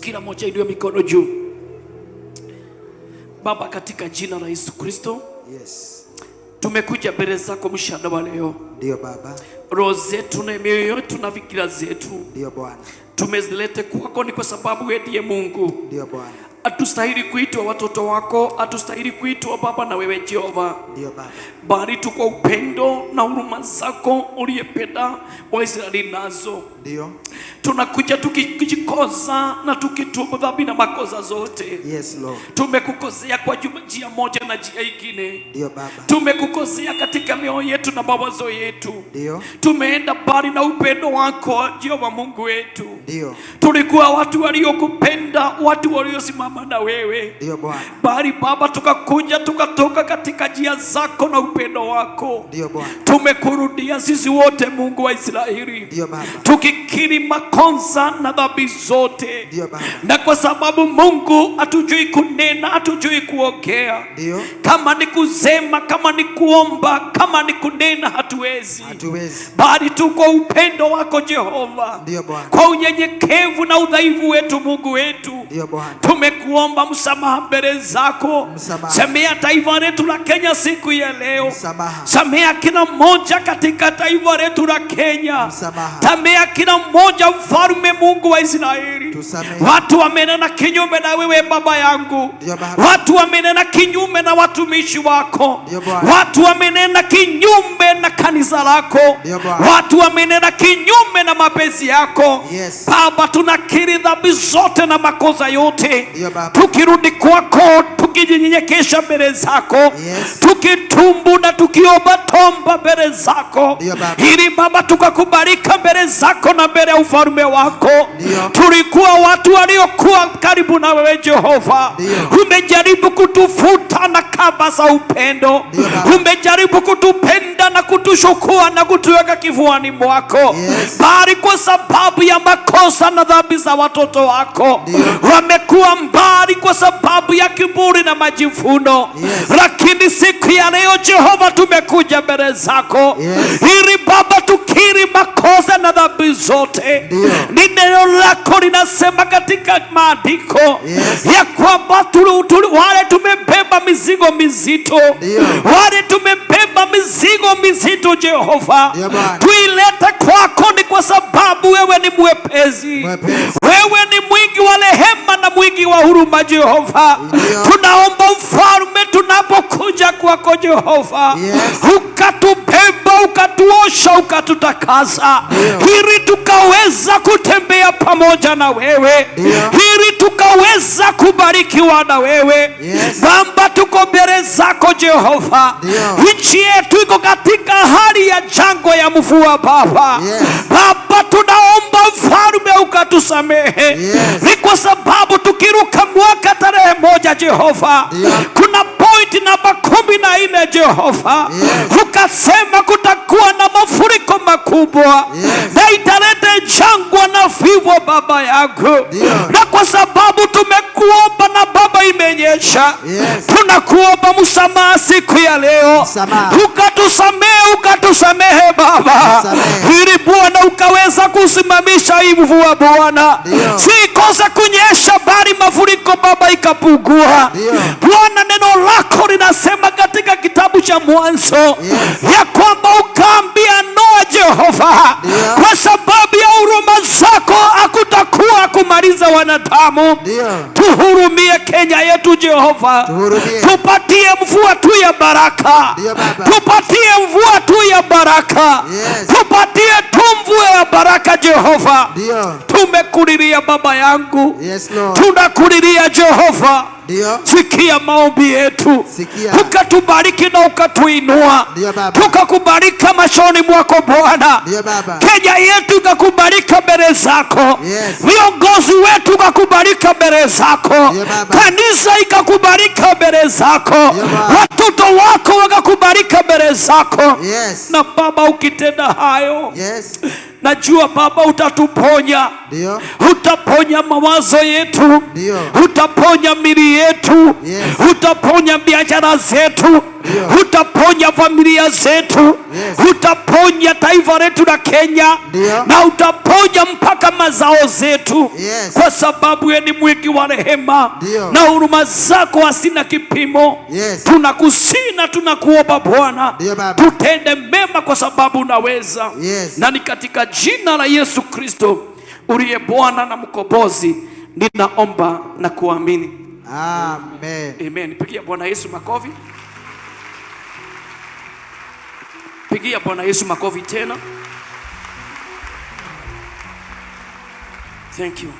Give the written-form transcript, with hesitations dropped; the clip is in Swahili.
Kila mmoja inua mikono juu. Baba, katika jina la Yesu Kristo, Yes. tumekuja mbele zako mchana wa leo. Ndio Baba. Roho zetu na mioyo yetu na fikira zetu Ndio Bwana. tumezilete kwako, ni kwa sababu wewe ndiye Mungu. Ndio Bwana. Hatustahili kuitwa watoto wako, hatustahili kuitwa baba na wewe Jehova. Ndio Baba. Bali tu kwa upendo na huruma zako uliyependa Waisraeli nazo. Ndio. Tunakuja tukijikosa na tukitubu dhambi na makosa zote. Yes Lord. Tumekukosea kwa njia moja na njia nyingine. Ndio Baba. Tumekukosea katika mioyo yetu na mawazo yetu. Ndio. Tumeenda mbali na upendo wako Jehova Mungu wetu. Ndio. Tulikuwa watu waliokupenda, watu waliosimama na wewe. Ndio Bwana. Bali Baba, tukakuja tukatoka katika njia zako na upendo wako. Ndio Bwana. Tumekurudia sisi wote Mungu wa Israeli. Ndio Baba. Tukikiri makosa na dhambi zote. Ndio Baba. Na kwa sababu Mungu hatujui kunena, hatujui kuongea. Ndio. Kama ni kusema, kama ni kuomba, kama ni kunena hatuwezi. Hatuwezi. Bali tu kwa upendo wako Jehova. Ndio Bwana. Kwa unyenyekevu na udhaifu wetu Mungu wetu. Ndio Bwana. Tumekuomba msamaha mbele zako. Msamaha. Samea taifa letu la Kenya siku ya leo. Msamaha. Samea kila mmoja katika taifa letu la Kenya. Msamaha. Samea kila mmoja, mfalme Mungu wa Israeli. Tusamehe. Watu wamenena kinyume na wewe Baba yangu. Ndio Baba. Watu wamenena kinyume na watumishi wako. Ndio Bwana. Watu wamenena kinyume na kanisa lako. Ndio Bwana. Watu wamenena kinyume na mapenzi yako. Yes. Baba, tunakiri dhambi zote na makosa yote. Ndio Baba. Tukirudi kwako, tukijinyenyekesha mbele zako. Yes. Tukitumbu na tukiomba tomba mbele zako. Ndio Baba. Ili Baba tukakubalika mbele zako na mbele ya ufalme wako. Ndio. Tulikuwa watu waliokuwa karibu na wewe Jehova. Ndio. Umejaribu kutufuta na kamba za upendo. Ndio Baba. Umejaribu kutupenda na kutushukua na kutuweka kifuani mwako. Yes. Bali kwa sababu ya makosa na dhambi za watoto wako. Ndio. Wamekuwa mbali kwa sababu ya kiburi na majivuno. Yes. Lakini siku ya leo Jehova, tumekuja mbele zako. Yes. Ili Baba tukiri makosa na dhambi zote. Ndio. Ni neno lako linasema katika maandiko. Yes. Ya kwamba wale tumebeba mizigo mizito. Ndio. Wale tumebeba mizigo mizito Jehova. Ndio Bwana. Tuilete kwako, ni kwa sababu wewe ni mwepesi. Mwepesi. Wewe ni mwingi wa rehema na mwingi wa huruma Jehova. Ndio. Tunaomba mfalme, tunapokuja kwako Jehova. Yes. Ukatubeba, ukatuosha, ukatutakasa. Ndio. Ili tukaweza kutembea pamoja na wewe. Ndio. Ili tukaweza kubarikiwa na wewe. Yes. Baba, tuko mbele zako Jehova. Ndio. Nchi yetu iko katika hali ya jangwa ya mvua Baba. Yes. Baba, tunaomba mfalme ukatusamehe. Yes. Ni kwa sababu tukiruka mwaka tarehe 1 Jehova. Ndio. Kuna point namba 14 Jehova. Yes. Ukasema kutakuwa na mafuriko makubwa. Yes. Na italete jangwa na vifo Baba yangu. Ndio. Na kwa sababu tumekuomba na Baba imenyesha. Yes. Tunakuomba msamaha siku ya leo. Msamaha. Ukatusamehe Baba. Msamehe. Ili Bwana ukaweza kusimamisha hii mvua Bwana. Ndio. Si kosa kunyesha, bali mafuriko Baba ikapungua. Ndio. Bwana, neno lako linasema katika kitabu cha Mwanzo. Yes. Ya kwamba ukaambia Noa Jehova. Ndio. Kwa sababu ya huruma zako hakutakuwa kumaliza wanadamu. Ndio. Tuhurumie Kenya yetu Jehova. Tuhurumie. Tupatie mvua tu ya baraka. Ndio Baba. Tupatie mvua tu ya baraka. Yes. Tupatie tu mvua ya baraka Jehova. Ndio. Tumekulilia Baba yangu. Yes Lord. Tunakulilia Jehova. Ndio. Sikia maombi yetu. Sikia. Ukatubariki na ukatuinua. Ndio Baba. Tukakubarika machoni mwako Bwana. Ndio Baba. Kenya yetu ikakubalika mbele zako. Yes. Viongozi wetu ikakubalika mbele zako. Ndio Baba. Kanisa ikakubalika mbele zako. Ndio Baba. Watoto wako wakakubalika mbele zako. Yes. Na Baba, ukitenda hayo, Yes. najua Baba utatuponya. Ndio. Utaponya mawazo yetu. Ndio. Utaponya mili yetu. Yes. Utaponya biashara zetu. utaponya familia zetu, utaponya taifa letu la Kenya, na utaponya mpaka mazao zetu, kwa sababu wewe ni mwingi wa rehema na huruma zako hasina kipimo. Tunakusihi na tunakuomba Bwana, tutende mema kwa sababu unaweza. Na ni katika jina la Yesu Kristo uliye Bwana na mkombozi ninaomba na kuamini. Amen. Amen. Pigia Bwana Yesu makofi. Pigia Bwana Yesu makofi tena. Thank you.